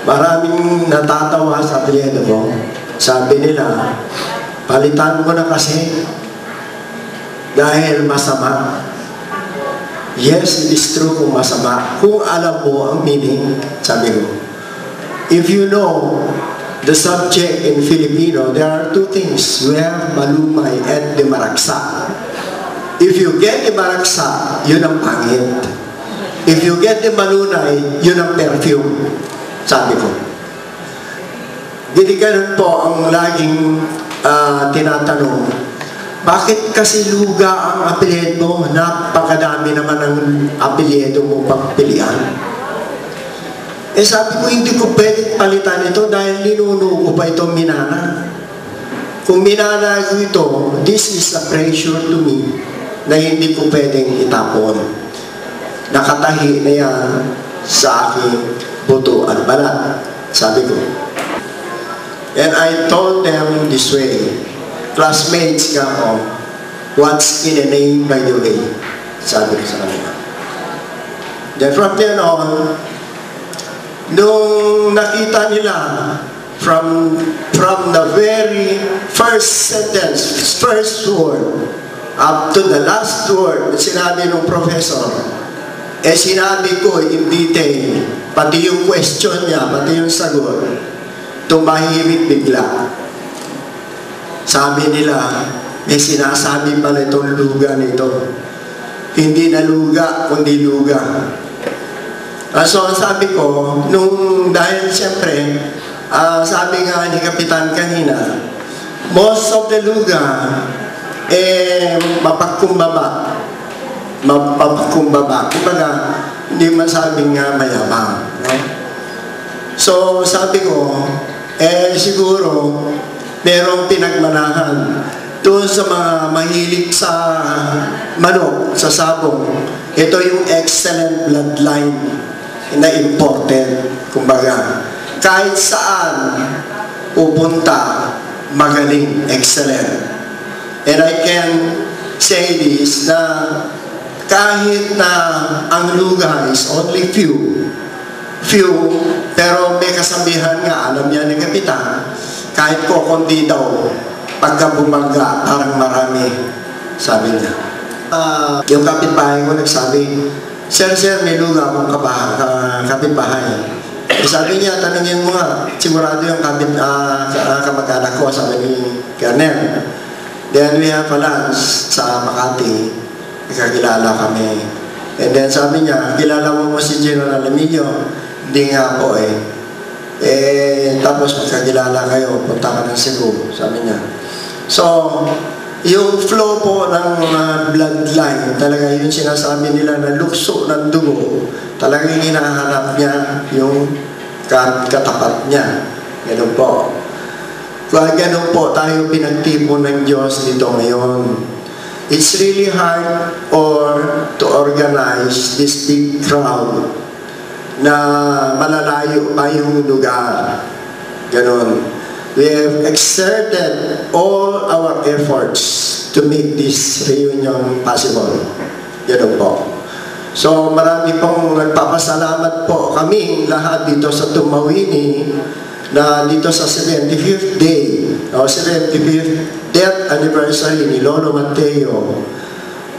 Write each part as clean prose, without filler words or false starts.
Maraming natatawa sa apelyido ko. Sabi nila, palitan mo na kasi dahil masama. Yes, it is true kung masama. Kung alam mo ang meaning, sabi ko. If you know the subject in Filipino, there are two things. We have malumay and dimaraksa. If you get the maraksa, yun ang pangit. If you get the malunay, yun ang perfume. Sabi ko. Ganun po ang laging tinatanong. Bakit kasi luga ang apelyido mo? Napakadami naman ang apelyido mo pagpilian. Eh sabi ko, hindi ko pwede palitan ito dahil ninuno ko pa ito minana. Kung minana ko ito, this is a pressure to me na hindi ko pwedeng itapon. Nakatahi na yan sa aking buto at balat. Sabi ko. And I told them this way, classmates ka ako, what's in a name by the way? Sabi ko sa kanila. Then from then on, nung nakita nila from the very first sentence, first word, up to the last word, sinabi ng professor, sinabi ko in detail, pati yung question niya, pati yung sagot, tumahimik bigla. Sabi nila, may sinasabi pala itong luga nito. Hindi na luga, kundi luga. So, sabi ko, dahil siyempre, sabi nga ni Kapitan kanina, most of the luga, mapagkumbaba. Kumbaga, hindi masabing nga mayabang. No? So, sabi ko, siguro, merong pinagmanahan doon sa mga mahilig sa manok, sa sabong. Ito yung excellent bloodline na important. Kumbaga, kahit saan pupunta, magaling, excellent. And I can say this na kahit na ang luga is only few, pero may kasabihan nga, alam niya ni Kapitan, kahit kukundi daw, pagka bumangga, parang marami, sabi niya. Yung kapitbahay ko nagsabi, Sir, may luga akong kapitbahay. Sabi niya, tanungin mo nga, sigurado yung kamag-anak ko, sabi ni Colonel. Then we have a lunch sa Makati, ikakilala kami. And then sabi niya, kilala mo si General Emilio? Hindi nga po tapos magkakilala kayo, punta ka ng Cebu, sabi niya. So, yung flow po ng bloodline, talaga yung sinasabi nila na lukso ng dugo, talagang hinahanap niya yung katapat niya. Ganun po. Kaya ganun po tayo pinagtipon ng Diyos dito ngayon. It's really hard to organize this big crowd na malalayo pa yung lugar. Ganun. We have exerted all our efforts to make this reunion possible. Ganun po. So marami pong nagpapasalamat po kami lahat dito sa Tumawini na dito sa 75th day o 75th death anniversary ni Lolo Mateo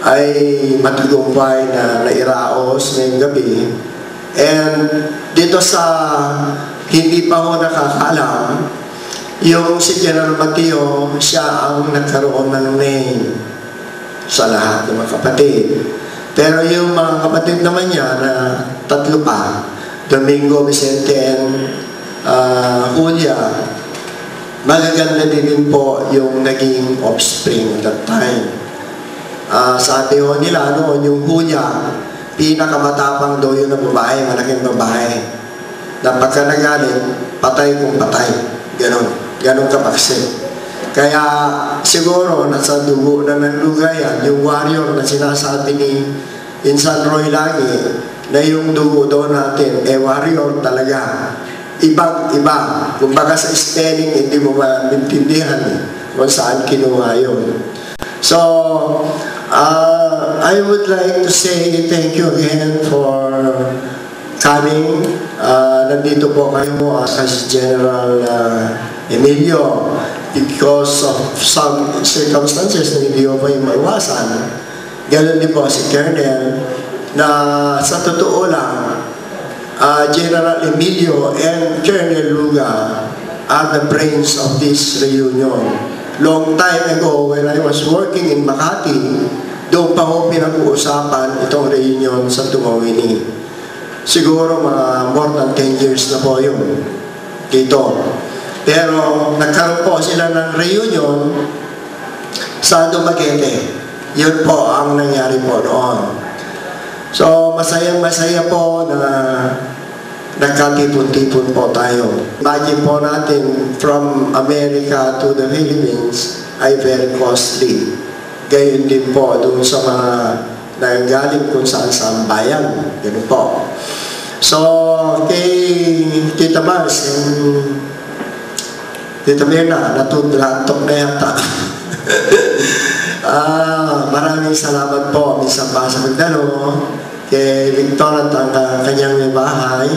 ay matagumpay na nairaos ngayong gabi. And dito sa hindi pa ho nakakaalam, yung si General Mateo, siya ang nagkaroon ng name sa lahat ng mga kapatid. Pero yung mga kapatid naman niya na tatlo pa, Domingo, Vicente, and Julia, magaganda din po yung naging offspring at that time. Sabi ho nila noon, yung Julia, pinakamatapang daw yun ng babae, malaking babae. Na pagka nagalit, patay kung patay. Ganon kapaksin. Kaya siguro nasa dugo na ng lugar yan, yung warrior na sinasabi ni Insan Roy lagi, na yung dugo daw natin, warrior talaga. Ibang-iba. Kumbaga sa spelling, hindi mo maintindihan kung saan kinuha yun. So, I would like to say thank you again for coming. Nandito po kayo as General Emilio because of some circumstances na hindi ko pa yung maiwasan. Ganon din po si Colonel na sa totoo lang, General Emilio and Colonel Luga are the brains of this reunion. Long time ago, when I was working in Makati, doon pa ho pinag-uusapan itong reunion sa Tumawini. Siguro mga more than 10 years na po yun dito. Pero nagkaroon po sila ng reunion sa Dumaguete. Yun po ang nangyari po noon. So masayang-masaya po na nagkatipon-tipon po tayo. Imagine po natin from America to the Philippines ay very costly. Gayon din po doon sa mga nanggaling kung saan sa bayan. Ganun po. So, kay Tita Mars, Tita Mirna, natutlantok na yata. Maraming salamat po minsan pa sa Magdalo, kay Victor at ang kanyang may bahay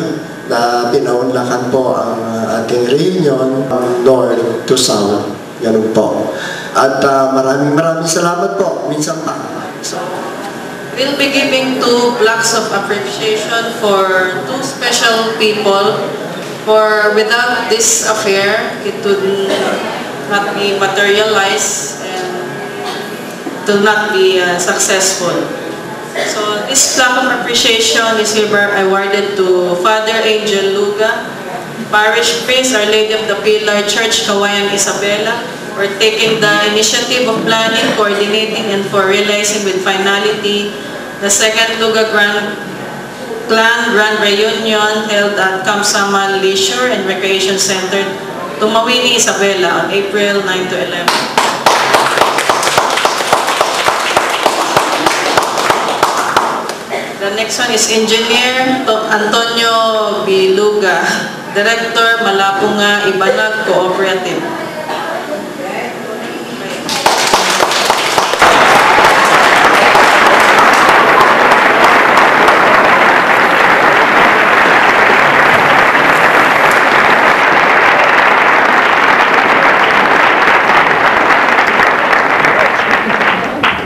na pinaunlakan po ang ating reunion north to south. Ganun po. At maraming salamat po minsan pa. So, we'll be giving 2 plaques of appreciation for 2 special people. For without this affair, it would not be materialized and it will not be successful. So this plaque of appreciation is hereby awarded to Father Angel Luga, Parish Priest, Our Lady of the Pilar, Church Kawayan Isabela, for taking the initiative of planning, coordinating, and for realizing with finality the second Luga Clan Grand Reunion held at Kamsama Leisure and Recreation Center, Tumawini, Isabela on April 9 to 11. The next one is Engineer Antonio Biluga, Director, Malapunga Ibanag Cooperative.